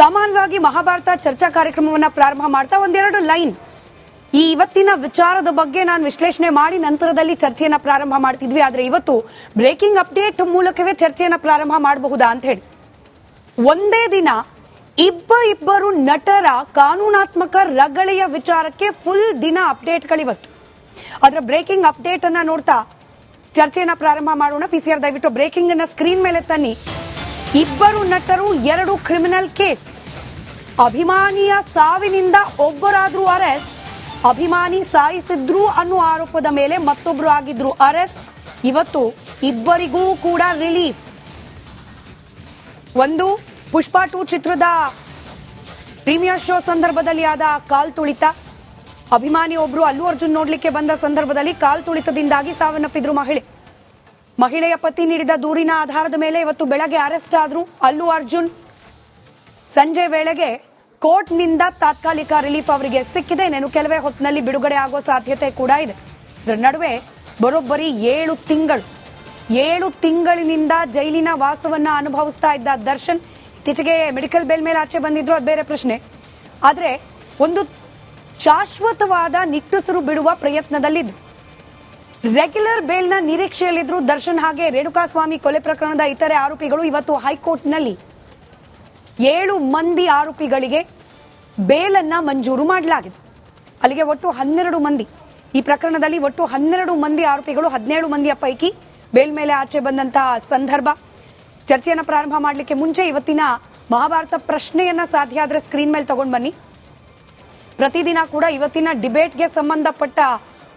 ಸಾಮಾನ್ಯವಾಗಿ ಮಹಾಭಾರತ ಚರ್ಚಾ ಕಾರ್ಯಕ್ರಮವನ್ನ ಪ್ರಾರಂಭ ಮಾಡ್ತಾ ಒಂದೆರಡು ಲೈನ್ ಈ ಇವತ್ತಿನ ವಿಚಾರದ ಬಗ್ಗೆ ನಾನು ವಿಶ್ಲೇಷಣೆ ಮಾಡಿ ನಂತರದಲ್ಲಿ ಚರ್ಚೆಯನ್ನ ಪ್ರಾರಂಭ ಮಾಡ್ತಿದ್ವಿ. ಆದ್ರೆ ಇವತ್ತು ಬ್ರೇಕಿಂಗ್ ಅಪ್ಡೇಟ್ ಮೂಲಕವೇ ಚರ್ಚೆಯನ್ನ ಪ್ರಾರಂಭ ಮಾಡಬಹುದಾ ಅಂತ ಹೇಳಿ ಒಂದೇ ದಿನ ಇಬ್ಬರು ನಟರ ಕಾನೂನಾತ್ಮಕ ರಗಳೆಯ ವಿಚಾರಕ್ಕೆ ಫುಲ್ ದಿನ ಅಪ್ಡೇಟ್ಗಳಿವತ್ತು. ಅದರ ಬ್ರೇಕಿಂಗ್ ಅಪ್ಡೇಟ್ ಅನ್ನ ನೋಡ್ತಾ ಚರ್ಚೆಯನ್ನ ಪ್ರಾರಂಭ ಮಾಡೋಣ. ಪಿಸಿಆರ್ ದಯವಿಟ್ಟು ಬ್ರೇಕಿಂಗ್ ಅನ್ನ ಸ್ಕ್ರೀನ್ ಮೇಲೆ ತನ್ನಿ. ಇಬ್ಬರು ನಟರು 2 ಕ್ರಿಮಿನಲ್ ಕೇಸ್. ಅಭಿಮಾನಿಯ ಸಾವಿನಿಂದ ಒಬ್ಬರಾದ್ರೂ ಅರೆಸ್ಟ್, ಅಭಿಮಾನಿ ಸಾಯಿಸಿದ್ರು ಅನ್ನೋ ಆರೋಪದ ಮೇಲೆ ಮತ್ತೊಬ್ರು ಆಗಿದ್ರು ಅರೆಸ್ಟ್. ಇವತ್ತು ಇಬ್ಬರಿಗೂ ಕೂಡ ರಿಲೀಫ್. ಒಂದು ಪುಷ್ಪ 2 ಚಿತ್ರದ ಪ್ರೀಮಿಯರ್ ಶೋ ಸಂದರ್ಭದಲ್ಲಿ ಆದ ಕಾಲ್ ತುಳಿತ. ಅಭಿಮಾನಿ ಒಬ್ರು ಅಲ್ಲು ಅರ್ಜುನ್ ನೋಡ್ಲಿಕ್ಕೆ ಬಂದ ಸಂದರ್ಭದಲ್ಲಿ ಕಾಲ್ ತುಳಿತದಿಂದಾಗಿ ಸಾವನ್ನಪ್ಪಿದ್ರು ಮಹಿಳೆಯ ಪತಿ ನೀಡಿದ ದೂರಿನ ಆಧಾರದ ಮೇಲೆ ಇವತ್ತು ಬೆಳಗ್ಗೆ ಅರೆಸ್ಟ್ ಆದ್ರು ಅಲ್ಲು ಅರ್ಜುನ್. ಸಂಜೆ ವೇಳೆಗೆ ಕೋರ್ಟ್ನಿಂದ ತಾತ್ಕಾಲಿಕ ರಿಲೀಫ್ ಅವರಿಗೆ ಸಿಕ್ಕಿದೆ. ಇನ್ನು ಕೆಲವೇ ಹೊತ್ತಿನಲ್ಲಿ ಬಿಡುಗಡೆ ಆಗೋ ಸಾಧ್ಯತೆ ಕೂಡ ಇದೆ. ಇದರ ನಡುವೆ ಬರೋಬ್ಬರಿ 7 ತಿಂಗಳಿನಿಂದ ಜೈಲಿನ ವಾಸವನ್ನ ಅನುಭವಿಸ್ತಾ ಇದ್ದ ದರ್ಶನ್ ಇತ್ತೀಚೆಗೆ ಮೆಡಿಕಲ್ ಬೇಲ್ ಮೇಲೆ ಆಚೆ ಬಂದಿದ್ರು, ಅದು ಬೇರೆ ಪ್ರಶ್ನೆ. ಆದ್ರೆ ಒಂದು ಶಾಶ್ವತವಾದ ನಿಟ್ಟುಸಿರು ಬಿಡುವ ಪ್ರಯತ್ನದಲ್ಲಿದ್ರು. ರೆಗ್ಯುಲರ್ ಬೇಲ್ನ ನಿರೀಕ್ಷೆಯಲ್ಲಿದ್ರು ದರ್ಶನ್ ಹಾಗೆ ರೇಣುಕಾಸ್ವಾಮಿ ಕೊಲೆ ಪ್ರಕರಣದ ಇತರೆ ಆರೋಪಿಗಳು. ಇವತ್ತು ಹೈಕೋರ್ಟ್ನಲ್ಲಿ 7 ಮಂದಿ ಆರೋಪಿಗಳಿಗೆ ಬೇಲನ್ನ ಮಂಜೂರು ಮಾಡಲಾಗಿದೆ. ಅಲ್ಲಿಗೆ ಒಟ್ಟು 12 ಮಂದಿ ಈ ಪ್ರಕರಣದಲ್ಲಿ ಒಟ್ಟು 12 ಮಂದಿ ಆರೋಪಿಗಳು. 17 ಮಂದಿಯ ಪೈಕಿ ಬೇಲ್ ಮೇಲೆ ಆಚೆ ಬಂದಂತಹ ಸಂದರ್ಭ. ಚರ್ಚೆಯನ್ನ ಪ್ರಾರಂಭ ಮಾಡಲಿಕ್ಕೆ ಮುಂಚೆ ಇವತ್ತಿನ ಮಹಾಭಾರತ ಪ್ರಶ್ನೆಯನ್ನ ಸಾಧ್ಯ ಆದ್ರೆ ಸ್ಕ್ರೀನ್ ಮೇಲೆ ತಗೊಂಡು ಬನ್ನಿ. ಪ್ರತಿದಿನ ಕೂಡ ಇವತ್ತಿನ ಡಿಬೇಟ್ಗೆ ಸಂಬಂಧಪಟ್ಟ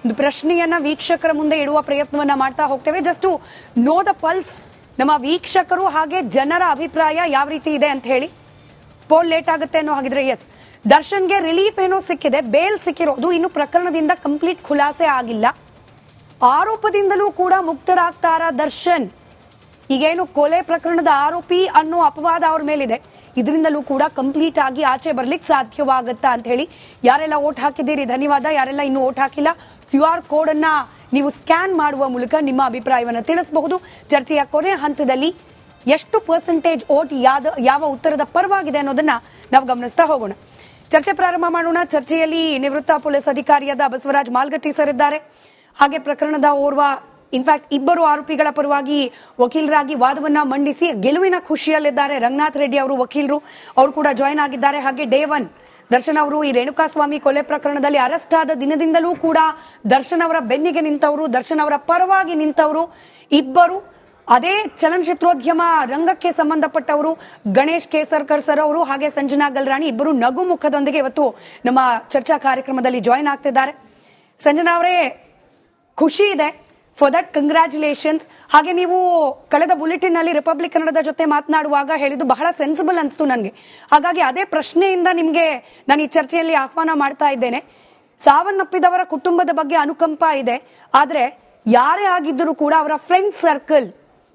ಒಂದು ಪ್ರಶ್ನೆಯನ್ನ ವೀಕ್ಷಕರ ಮುಂದೆ ಇಡುವ ಪ್ರಯತ್ನವನ್ನ ಮಾಡ್ತಾ ಹೋಗ್ತೇವೆ. ಜಸ್ಟ್ ನೋ ದ ಪಲ್ಸ್, ನಮ್ಮ ವೀಕ್ಷಕರು ಹಾಗೆ ಜನರ ಅಭಿಪ್ರಾಯ ಯಾವ ರೀತಿ ಇದೆ ಅಂತ ಹೇಳಿ. ಪೋಲ್ ಲೇಟ್ ಆಗುತ್ತೆ ಅನ್ನೋ ಹಾಗಿದ್ರೆ ಎಸ್, ದರ್ಶನ್ಗೆ ರಿಲೀಫ್ ಏನೋ ಸಿಕ್ಕಿದೆ, ಬೇಲ್ ಸಿಕ್ಕಿರೋದು ಇನ್ನು ಪ್ರಕರಣದಿಂದ ಕಂಪ್ಲೀಟ್ ಖುಲಾಸೆ ಆಗಿಲ್ಲ. ಆರೋಪದಿಂದಲೂ ಕೂಡ ಮುಕ್ತರಾಗ್ತಾರ ದರ್ಶನ್. ಈಗೇನು ಕೊಲೆ ಪ್ರಕರಣದ ಆರೋಪಿ ಅನ್ನೋ ಅಪವಾದ ಅವ್ರ ಮೇಲಿದೆ, ಇದರಿಂದಲೂ ಕೂಡ ಕಂಪ್ಲೀಟ್ ಆಗಿ ಆಚೆ ಬರ್ಲಿಕ್ಕೆ ಸಾಧ್ಯವಾಗುತ್ತಾ ಅಂತ ಹೇಳಿ. ಯಾರೆಲ್ಲ ಓಟ್ ಹಾಕಿದ್ದೀರಿ ಧನ್ಯವಾದ, ಯಾರೆಲ್ಲ ಇನ್ನೂ ಓಟ್ ಹಾಕಿಲ್ಲ QR ಕೋಡ್ ಅನ್ನ ನೀವು ಸ್ಕ್ಯಾನ್ ಮಾಡುವ ಮೂಲಕ ನಿಮ್ಮ ಅಭಿಪ್ರಾಯವನ್ನು ತಿಳಿಸಬಹುದು. ಚರ್ಚೆಯ ಕೊನೆ ಹಂತದಲ್ಲಿ ಎಷ್ಟು ಪರ್ಸೆಂಟೇಜ್ ಓಟ್ ಯಾವ ಉತ್ತರದ ಪರವಾಗಿದೆ ಅನ್ನೋದನ್ನ ನಾವು ಗಮನಿಸ್ತಾ ಹೋಗೋಣ. ಚರ್ಚೆ ಪ್ರಾರಂಭ ಮಾಡೋಣ. ಚರ್ಚೆಯಲ್ಲಿ ನಿವೃತ್ತ ಪೊಲೀಸ್ ಅಧಿಕಾರಿಯಾದ ಬಸವರಾಜ್ ಮಾಲ್ಗತ್ತಿ ಸರ್ ಇದ್ದಾರೆ. ಹಾಗೆ ಪ್ರಕರಣದ ಇನ್ಫ್ಯಾಕ್ಟ್ ಇಬ್ಬರು ಆರೋಪಿಗಳ ಪರವಾಗಿ ವಕೀಲರಾಗಿ ವಾದವನ್ನ ಮಂಡಿಸಿ ಗೆಲುವಿನ ಖುಷಿಯಲ್ಲಿದ್ದಾರೆ ರಂಗನಾಥ್ ರೆಡ್ಡಿ ಅವರು ವಕೀಲರು, ಅವರು ಕೂಡ ಜಾಯಿನ್ ಆಗಿದ್ದಾರೆ. ಹಾಗೆ ಡೇ 1 ದರ್ಶನ್ ಅವರು ಈ ರೇಣುಕಾಸ್ವಾಮಿ ಕೊಲೆ ಪ್ರಕರಣದಲ್ಲಿ ಅರೆಸ್ಟ್ ಆದ ದಿನದಿಂದಲೂ ಕೂಡ ದರ್ಶನ್ ಅವರ ಬೆನ್ನಿಗೆ ನಿಂತವರು, ದರ್ಶನ್ ಅವರ ಪರವಾಗಿ ನಿಂತವರು ಇಬ್ಬರು. ಅದೇ ಚಲನಚಿತ್ರೋದ್ಯಮ ರಂಗಕ್ಕೆ ಸಂಬಂಧಪಟ್ಟವರು ಗಣೇಶ್ ಕೇಸರ್ಕರ್ ಸರ್ ಅವರು ಹಾಗೆ ಸಂಜನಾ ಗಲ್ರಾಣಿ ಇಬ್ಬರು ನಗು ಮುಖದೊಂದಿಗೆ ಇವತ್ತು ನಮ್ಮ ಚರ್ಚಾ ಕಾರ್ಯಕ್ರಮದಲ್ಲಿ ಜಾಯಿನ್ ಆಗ್ತಿದ್ದಾರೆ. ಸಂಜನಾ ಅವರೇ, ಖುಷಿ ಇದೆ, ಫಾರ್ ದಟ್ ಕಂಗ್ರ್ಯಾಚುಲೇಷನ್ಸ್. ಹಾಗೆ ನೀವು ಕಳೆದ ಬುಲೆಟಿನ್ ನಲ್ಲಿ ರಿಪಬ್ಲಿಕ್ ಕನ್ನಡದ ಜೊತೆ ಮಾತನಾಡುವಾಗ ಹೇಳಿದ್ದು ಬಹಳ ಸೆನ್ಸಿಬಲ್ ಅನಿಸ್ತು ನನಗೆ. ಹಾಗಾಗಿ ಅದೇ ಪ್ರಶ್ನೆಯಿಂದ ನಿಮ್ಗೆ ನಾನು ಈ ಚರ್ಚೆಯಲ್ಲಿ ಆಹ್ವಾನ ಮಾಡ್ತಾ ಇದ್ದೇನೆ. ಸಾವನ್ನಪ್ಪಿದವರ ಕುಟುಂಬದ ಬಗ್ಗೆ ಅನುಕಂಪ ಇದೆ, ಆದ್ರೆ ಯಾರೇ ಆಗಿದ್ದರೂ ಕೂಡ ಅವರ ಫ್ರೆಂಡ್ ಸರ್ಕಲ್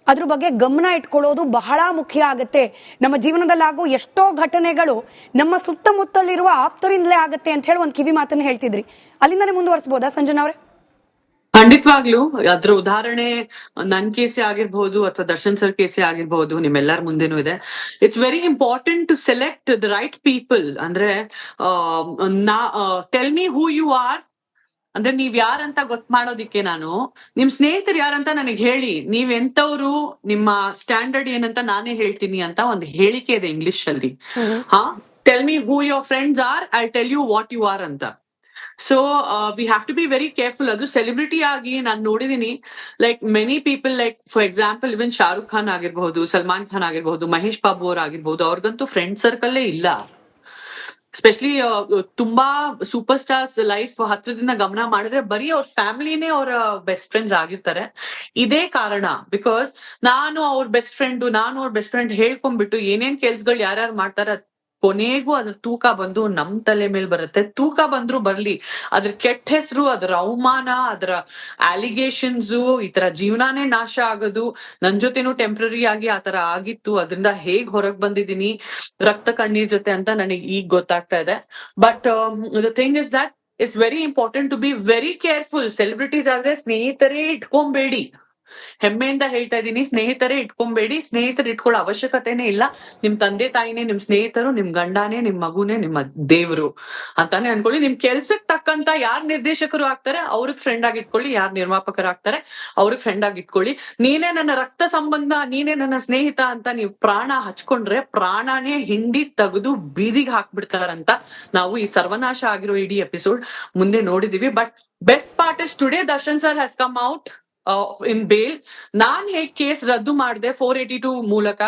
ಅದ್ರ ಬಗ್ಗೆ ಗಮನ ಇಟ್ಕೊಳ್ಳೋದು ಬಹಳ ಮುಖ್ಯ ಆಗುತ್ತೆ. ನಮ್ಮ ಜೀವನದಲ್ಲಾಗೋ ಎಷ್ಟೋ ಘಟನೆಗಳು ನಮ್ಮ ಸುತ್ತಮುತ್ತಲಿರುವ ಆಪ್ತರಿಂದಲೇ ಆಗುತ್ತೆ ಅಂತ ಹೇಳಿ ಒಂದು ಕಿವಿ ಮಾತನ್ನು ಹೇಳ್ತಿದ್ರಿ. ಅಲ್ಲಿಂದಾನೇ ಮುಂದುವರಿಸಬಹುದಾ ಸಂಜನಾ ಅವರೇ? ಖಂಡಿತವಾಗ್ಲು ಅದ್ರ ಉದಾಹರಣೆ ನನ್ ಕೇಸೇ ಆಗಿರ್ಬಹುದು ಅಥವಾ ದರ್ಶನ್ ಸರ್ ಕೇಸೇ ಆಗಿರ್ಬಹುದು, ನಿಮ್ಮೆಲ್ಲರ ಮುಂದೆನೂ ಇದೆ. It's very important to select the right people. ಅಂದ್ರೆ tell me who you are ಅಂದ್ರೆ ನೀವ್ ಯಾರಂತ ಗೊತ್ತು ಮಾಡೋದಿಕ್ಕೆ ನಾನು ನಿಮ್ ಸ್ನೇಹಿತರು ಯಾರಂತ ನನಗೆ ಹೇಳಿ, ನೀವ್ ಎಂತವ್ರು, ನಿಮ್ಮ ಸ್ಟ್ಯಾಂಡರ್ಡ್ ಏನಂತ ನಾನೇ ಹೇಳ್ತೀನಿ ಅಂತ ಒಂದು ಹೇಳಿಕೆ ಇದೆ ಇಂಗ್ಲಿಷ್ ಅಲ್ಲಿ. Tell me who your friends are, I tell you what you are ಅಂತ. So we have to be very careful. ಅದು ಸೆಲೆಬ್ರಿಟಿ ಆಗಿ ನಾನು ನೋಡಿದೀನಿ, like many people, like for example even Shahrukh Khan ಆಗಿರ್ಬಹುದು, ಸಲ್ಮಾನ್ ಖಾನ್ ಆಗಿರ್ಬಹುದು, ಮಹೇಶ್ ಬಾಬು ಅವ್ರು ಆಗಿರ್ಬಹುದು, ಅವ್ರಿಗಂತೂ ಫ್ರೆಂಡ್ ಸರ್ಕಲ್ಲೇ ಇಲ್ಲ. ಎಸ್ಪೆಷಲಿ ತುಂಬಾ ಸೂಪರ್ ಸ್ಟಾರ್ಸ್ ಲೈಫ್ ಹತ್ರದಿಂದ ಗಮನ ಮಾಡಿದ್ರೆ ಬರೀ ಅವ್ರ ಫ್ಯಾಮಿಲಿನೇ ಅವರ ಬೆಸ್ಟ್ ಫ್ರೆಂಡ್ಸ್ ಆಗಿರ್ತಾರೆ. ಇದೇ ಕಾರಣ, ಬಿಕಾಸ್ ನಾನು ಅವ್ರ ಬೆಸ್ಟ್ ಫ್ರೆಂಡ್ ಹೇಳ್ಕೊಂಡ್ಬಿಟ್ಟು ಏನೇನ್ ಕೆಲ್ಸಗಳು ಯಾರ್ಯಾರು ಮಾಡ್ತಾರ ಕೊನೆಗೂ ಅದ್ರ ತೂಕ ಬಂದು ನಮ್ ತಲೆ ಮೇಲೆ ಬರುತ್ತೆ. ತೂಕ ಬಂದ್ರು ಬರ್ಲಿ, ಅದ್ರ ಕೆಟ್ಟ ಹೆಸರು, ಅದ್ರ ಅವಮಾನ, ಅದ್ರ ಅಲಿಗೇಷನ್ಸ್, ಈ ತರ ಜೀವನಾನೇ ನಾಶ ಆಗೋದು. ನನ್ ಜೊತೆನೂ ಟೆಂಪ್ರರಿ ಆಗಿ ಆತರ ಆಗಿತ್ತು. ಅದರಿಂದ ಹೇಗ್ ಹೊರಗ್ ಬಂದಿದೀನಿ ರಕ್ತ ಕಣ್ಣೀರ್ ಜೊತೆ ಅಂತ ನನಗೆ ಈಗ ಗೊತ್ತಾಗ್ತಾ ಇದೆ. But the thing is that it's very important to be very careful. Celebrities ಆದ್ರೆ ಸ್ನೇಹಿತರೇ ಇಟ್ಕೊಂಬೇಡಿ. ಹೆಮ್ಮೆಯಿಂದ ಹೇಳ್ತಾ ಇದ್ದೀನಿ, ಸ್ನೇಹಿತರೇ ಇಟ್ಕೊಂಬೇಡಿ, ಸ್ನೇಹಿತರು ಇಟ್ಕೊಳ್ಳೋ ಅವಶ್ಯಕತೆನೇ ಇಲ್ಲ. ನಿಮ್ ತಂದೆ ತಾಯಿನೇ ನಿಮ್ ಸ್ನೇಹಿತರು, ನಿಮ್ ಗಂಡನೇ, ನಿಮ್ ಮಗುನೇ ನಿಮ್ಮ ದೇವ್ರು ಅಂತಾನೆ ಅನ್ಕೊಳ್ಳಿ. ನಿಮ್ ಕೆಲ್ಸಕ್ ತಕ್ಕಂತ ಯಾರ್ ನಿರ್ದೇಶಕರು ಆಗ್ತಾರೆ ಅವ್ರಿಗೆ ಫ್ರೆಂಡ್ ಆಗಿ ಇಟ್ಕೊಳ್ಳಿ, ಯಾರ್ ನಿರ್ಮಾಪಕರು ಆಗ್ತಾರೆ ಅವ್ರಿಗೆ ಫ್ರೆಂಡ್ ಆಗಿ ಇಟ್ಕೊಳ್ಳಿ. ನೀನೇ ನನ್ನ ರಕ್ತ ಸಂಬಂಧ, ನೀನೇ ನನ್ನ ಸ್ನೇಹಿತ ಅಂತ ನೀವು ಪ್ರಾಣ ಹಚ್ಕೊಂಡ್ರೆ ಪ್ರಾಣನೇ ಹಿಂಡಿ ತೆಗೆದು ಬೀದಿಗೆ ಹಾಕ್ಬಿಡ್ತಾರಂತ ನಾವು ಈ ಸರ್ವನಾಶ ಆಗಿರೋ ಇಡೀ ಎಪಿಸೋಡ್ ಮುಂದೆ ನೋಡಿದೀವಿ. But best part is today Darshan sir has come out in bail. ನಾನ್ ಹೇಗ್ ಕೇಸ್ ರದ್ದು ಮಾಡಿದೆ 482 ಮೂಲಕ,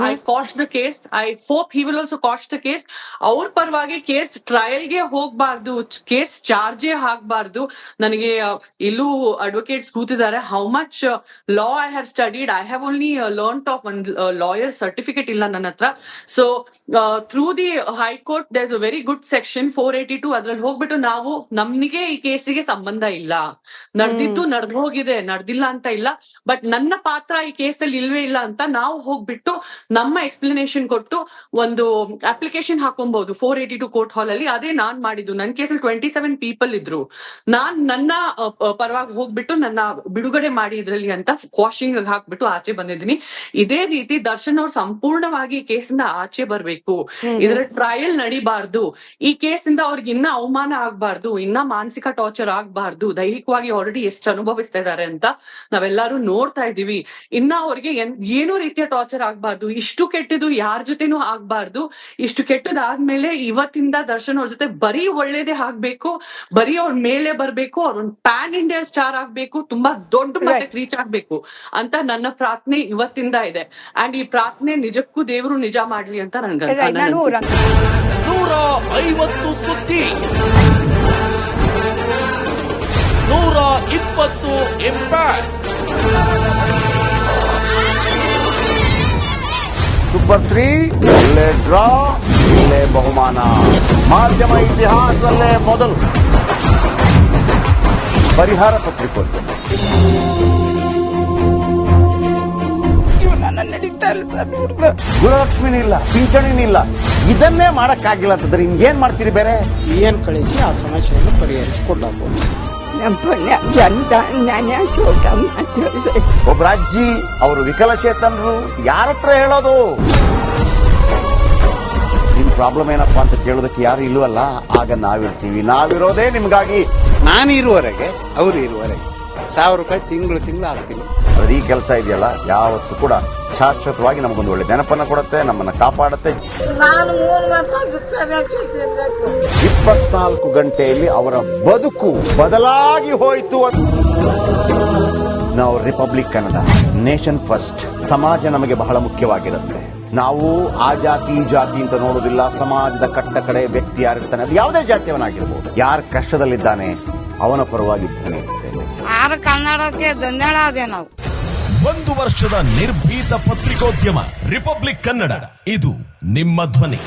I cost the case. I hope he will also cost the case. ಅವ್ರ ಪರವಾಗಿ ಕೇಸ್ ಟ್ರಯಲ್ಗೆ ಹೋಗ್ಬಾರ್ದು, ಕೇಸ್ ಚಾರ್ಜೇ ಹಾಕ್ಬಾರ್ದು. ನನಗೆ ಇಲ್ಲೂ ಅಡ್ವೊಕೇಟ್ಸ್ ಕೂತಿದ್ದಾರೆ. How much law I have studied, I have only learned of ಒಂದು ಲಾಯರ್ ಸರ್ಟಿಫಿಕೇಟ್ ಇಲ್ಲ ನನ್ನ ಹತ್ರ. So through the high court there is a very good section 482. ಅದ್ರಲ್ಲಿ ಹೋಗ್ಬಿಟ್ಟು ನಾವು ನಮ್ಗೆ ಈ ಕೇಸಿಗೆ ಸಂಬಂಧ ಇಲ್ಲ, ನಡೆದಿದ್ದು ನಡೆದು ಹೋಗಿದೆ, ನಡೆದಿಲ್ಲ ಅಂತ ಇಲ್ಲ, ಬಟ್ ನನ್ನ ಪಾತ್ರ ಈ ಕೇಸಲ್ಲಿ ಇಲ್ವೇ ಇಲ್ಲ ಅಂತ ನಾವು ಹೋಗ್ಬಿಟ್ಟು ನಮ್ಮ ಎಕ್ಸ್ಪ್ಲನೇಷನ್ ಕೊಟ್ಟು ಒಂದು ಅಪ್ಲಿಕೇಶನ್ ಹಾಕೊಬಹುದು 482 ಕೋರ್ಟ್ ಹಾಲ್ ಅಲ್ಲಿ. ಅದೇ ನಾನ್ ಮಾಡಿದ್ದು. ನನ್ನ ಕೇಸಲ್ಲಿ 27 ಪೀಪಲ್ ಇದ್ರು. ನಾನ್ ನನ್ನ ಪರವಾಗಿ ಹೋಗ್ಬಿಟ್ಟು ನನ್ನ ಬಿಡುಗಡೆ ಮಾಡಿ ಇದ್ರಲ್ಲಿ ಅಂತ ಕ್ವಾಶಿಂಗ್ ಹಾಕ್ಬಿಟ್ಟು ಆಚೆ ಬಂದಿದ್ದೀನಿ. ಇದೇ ರೀತಿ ದರ್ಶನ್ ಅವ್ರು ಸಂಪೂರ್ಣವಾಗಿ ಈ ಕೇಸಿಂದ ಆಚೆ ಬರ್ಬೇಕು. ಇದರ ಟ್ರಯಲ್ ನಡಿಬಾರ್ದು. ಈ ಕೇಸಿಂದ ಅವ್ರಿಗೆ ಇನ್ನ ಅವಮಾನ ಆಗ್ಬಾರ್ದು, ಇನ್ನ ಮಾನಸಿಕ ಟಾರ್ಚರ್ ಆಗ್ಬಾರ್ದು. ದೈಹಿಕವಾಗಿ ಆಲ್ರೆಡಿ ಎಷ್ಟು ಅನುಭವಿಸ್ತಾ ಇದ್ದಾರೆ ಅಂತ ನಾವೆಲ್ಲರೂ ನೋಡ್ತಾ ಇದೀವಿ. ಇನ್ನ ಅವ್ರಿಗೆ ಏನೋ ರೀತಿಯ ಟಾರ್ಚರ್ ಆಗ್ಬಾರ್ದು. ಇಷ್ಟು ಕೆಟ್ಟದು ಯಾರ ಜೊತೆನೂ ಆಗ್ಬಾರ್ದು. ಇಷ್ಟು ಕೆಟ್ಟದಾದ್ಮೇಲೆ ಇವತ್ತಿಂದ ದರ್ಶನ್ ಅವ್ರ ಜೊತೆ ಬರೀ ಒಳ್ಳೇದೇ ಆಗ್ಬೇಕು, ಬರೀ ಅವ್ರ ಮೇಲೆ ಬರ್ಬೇಕು, ಅವ್ರೊಂದು ಪ್ಯಾನ್ ಇಂಡಿಯಾ ಸ್ಟಾರ್ ಆಗ್ಬೇಕು, ತುಂಬಾ ದೊಡ್ಡ ಮಟ್ಟಕ್ಕೆ ರೀಚ್ ಆಗ್ಬೇಕು ಅಂತ ನನ್ನ ಪ್ರಾರ್ಥನೆ ಇವತ್ತಿಂದ ಇದೆ. ಅಂಡ್ ಈ ಪ್ರಾರ್ಥನೆ ನಿಜಕ್ಕೂ ದೇವರು ನಿಜ ಮಾಡ್ಲಿ ಅಂತ ನನ್ಗೆ 150 ಸುದ್ದಿ, 120 ಇಂಪ್ಯಾಕ್ಟ್. ಸೂಪರ್ 3 ಒಳ್ಳೆ ಡ್ರಾ, ಒಳ್ಳೆ ಬಹುಮಾನ. ಮಾಧ್ಯಮ ಇತಿಹಾಸದಲ್ಲೇ ಮೊದಲು ಪರಿಹಾರ ಪತ್ರಿಕೋದ್ಯಮ. ಗುರುಲಕ್ಷ್ಮಿನಿಲ್ಲ, ಪಿಂಚಣಿನಿಲ್ಲ, ಇದನ್ನೇ ಮಾಡಕ್ಕಾಗಿಲ್ಲ ಅಂತಂದ್ರೆ ಇನ್ನೇನ್ ಮಾಡ್ತೀರಿ ಬೇರೆ? ಏನ್ ಕಳಿಸಿ ಆ ಸಮಸ್ಯೆಯನ್ನು ಪರಿಹರಿಸಿಕೊಡ್ಲಾಗ್ಬೋದು. ಒಬ್ಬ ಅಜ್ಜಿ, ಅವರು ವಿಕಲಚೇತನರು, ಯಾರ ಹತ್ರ ಹೇಳೋದು? ನಿಮ್ ಪ್ರಾಬ್ಲಮ್ ಏನಪ್ಪಾ ಅಂತ ಕೇಳೋದಕ್ಕೆ ಯಾರು ಇಲ್ವಲ್ಲ. ಆಗ ನಾವಿರ್ತೀವಿ. ನಾವಿರೋದೇ ನಿಮ್ಗಾಗಿ. ನಾನು ಇರುವವರೆಗೆ, ಅವರು ಇರುವವರೆಗೆ 1000 ರೂಪಾಯಿ ತಿಂಗಳು ಆಗ್ತೀನಿ. ಆದ್ರೆ ಈ ಕೆಲಸ ಇದೆಯಲ್ಲ, ಯಾವತ್ತೂ ಕೂಡ ಶಾಶ್ವತವಾಗಿ ನಮಗೊಂದು ಒಳ್ಳೆ ನೆನಪನ್ನ ಕೊಡುತ್ತೆ, ನಮ್ಮನ್ನ ಕಾಪಾಡುತ್ತೆ. 24 ಗಂಟೆಯಲ್ಲಿ ಅವರ ಬದುಕು ಬದಲಾಗಿ ಹೋಯಿತು. ನಾವು ರಿಪಬ್ಲಿಕ್ ಕನ್ನಡ, ನೇಷನ್ ಫಸ್ಟ್. ಸಮಾಜ ನಮಗೆ ಬಹಳ ಮುಖ್ಯವಾಗಿರುತ್ತೆ. ನಾವು ಆ ಜಾತಿ ಈ ಜಾತಿ ಅಂತ ನೋಡೋದಿಲ್ಲ. ಸಮಾಜದ ಕಟ್ಟ ಕಡೆ ವ್ಯಕ್ತಿ ಯಾರಿರ್ತಾನೆ, ಅದು ಯಾವುದೇ ಜಾತಿಯವನಾಗಿರ್ಬೋದು, ಯಾರ ಕಷ್ಟದಲ್ಲಿದ್ದಾನೆ ಅವನ ಪರವಾಗಿರ್ತಾನೆ. ಕನ್ನಡಕ್ಕೆ ಧನ್ಯವಾದ. ನಾವು 1 ವರ್ಷದ ನಿರ್ಭೀತ ಪತ್ರಿಕೋದ್ಯಮ ರಿಪಬ್ಲಿಕ್ ಕನ್ನಡ. ಇದು ನಿಮ್ಮ ಧ್ವನಿ.